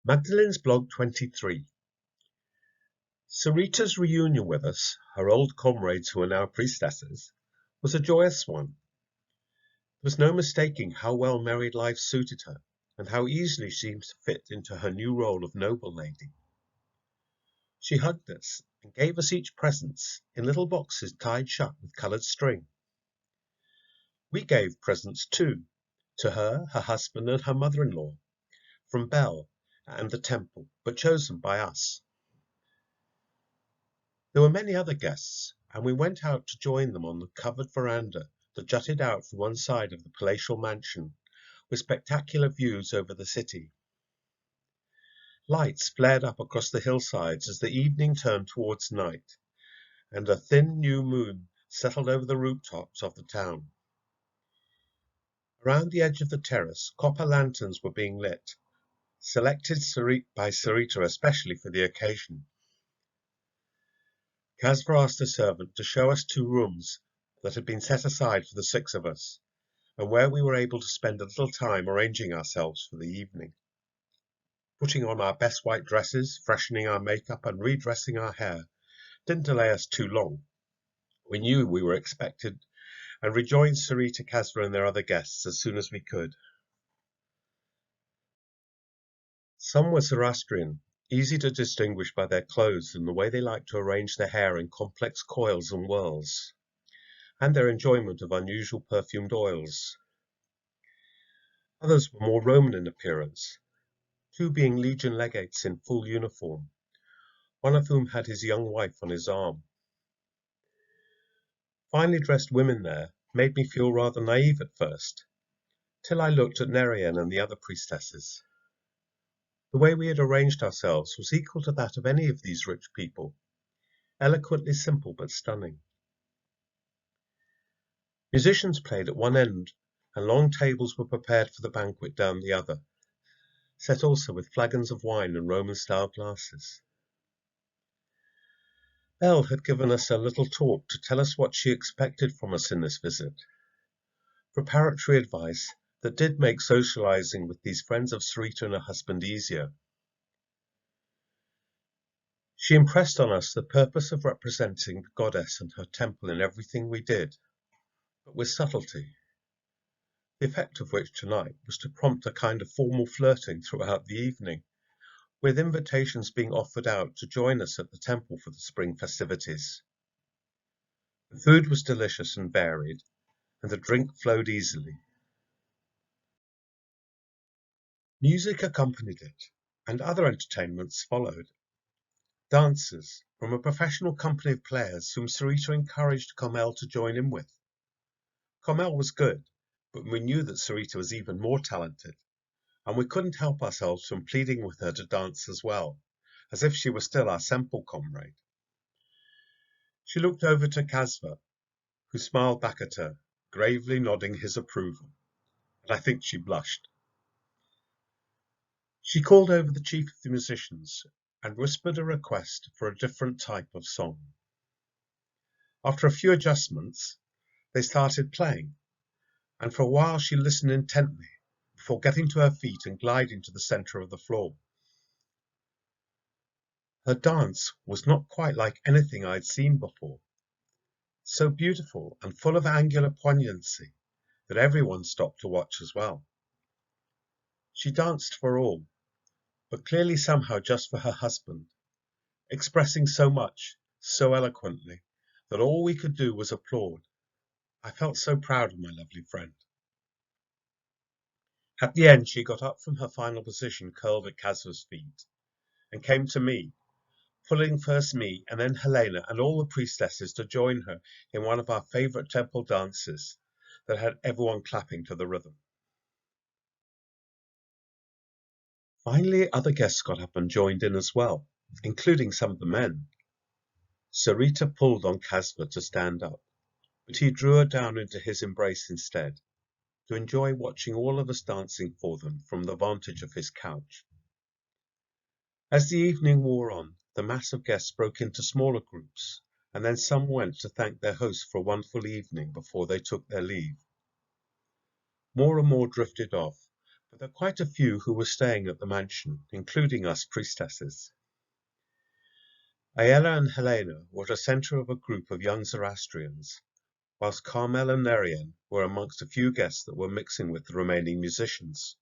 Magdalene's blog 23. Sarita's reunion with us, her old comrades who are now priestesses, was a joyous one. There was no mistaking how well married life suited her, and how easily she seemed to fit into her new role of noble lady. She hugged us and gave us each presents in little boxes tied shut with coloured string. We gave presents too, to her, her husband, and her mother-in-law, from Belle and the temple, but chosen by us. There were many other guests, and we went out to join them on the covered veranda that jutted out from one side of the palatial mansion, with spectacular views over the city. Lights flared up across the hillsides as the evening turned towards night, and a thin new moon settled over the rooftops of the town. Around the edge of the terrace, copper lanterns were being lit, selected by Sarita especially for the occasion. Casper asked the servant to show us 2 rooms that had been set aside for the 6 of us, and where we were able to spend a little time arranging ourselves for the evening. Putting on our best white dresses, freshening our makeup, and redressing our hair didn't delay us too long. We knew we were expected, and rejoined Sarita, Casper, and their other guests as soon as we could. Some were Zoroastrian, easy to distinguish by their clothes and the way they liked to arrange their hair in complex coils and whirls, and their enjoyment of unusual perfumed oils. Others were more Roman in appearance, 2 being legion legates in full uniform, one of whom had his young wife on his arm. Finely dressed women there made me feel rather naive at first, till I looked at Nerian and the other priestesses. The way we had arranged ourselves was equal to that of any of these rich people, eloquently simple but stunning. Musicians played at one end, and long tables were prepared for the banquet down the other, set also with flagons of wine and Roman-style glasses. Belle had given us a little talk to tell us what she expected from us in this visit. Preparatory advice that did make socializing with these friends of Sarita and her husband easier. She impressed on us the purpose of representing the goddess and her temple in everything we did, but with subtlety, the effect of which tonight was to prompt a kind of formal flirting throughout the evening, with invitations being offered out to join us at the temple for the spring festivities. The food was delicious and varied, and the drink flowed easily. Music accompanied it, and other entertainments followed. Dancers from a professional company of players whom Sarita encouraged Carmel to join in with. Carmel was good, but we knew that Sarita was even more talented, and we couldn't help ourselves from pleading with her to dance as well, as if she were still our Semple comrade. She looked over to Casper, who smiled back at her, gravely nodding his approval, and I think she blushed. She called over the chief of the musicians and whispered a request for a different type of song. After a few adjustments, they started playing, and for a while she listened intently before getting to her feet and gliding to the centre of the floor. Her dance was not quite like anything I had seen before, so beautiful and full of angular poignancy that everyone stopped to watch as well. She danced for all, but clearly somehow just for her husband, expressing so much, so eloquently, that all we could do was applaud. I felt so proud of my lovely friend. At the end, she got up from her final position curled at Casper's feet, and came to me, pulling first me and then Helena and all the priestesses to join her in one of our favourite temple dances that had everyone clapping to the rhythm. Finally, other guests got up and joined in as well, including some of the men. Sarita pulled on Casper to stand up, but he drew her down into his embrace instead, to enjoy watching all of us dancing for them from the vantage of his couch. As the evening wore on, the mass of guests broke into smaller groups, and then some went to thank their host for a wonderful evening before they took their leave. More and more drifted off, There were quite a few who were staying at the mansion, including us priestesses. Aella and Helena were at the centre of a group of young Zoroastrians, whilst Carmel and Nerian were amongst a few guests that were mixing with the remaining musicians.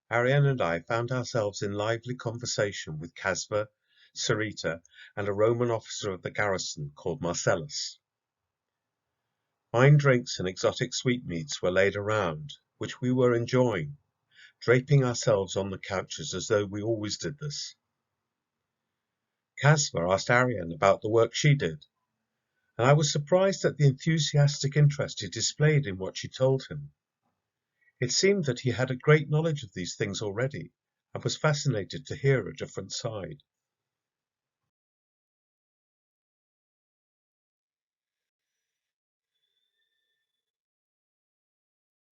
Ariane and I found ourselves in lively conversation with Casva, Sarita, and a Roman officer of the garrison called Marcellus. Fine drinks and exotic sweetmeats were laid around, which we were enjoying, draping ourselves on the couches as though we always did this. Casva asked Ariane about the work she did, and I was surprised at the enthusiastic interest he displayed in what she told him. It seemed that he had a great knowledge of these things already, and was fascinated to hear a different side.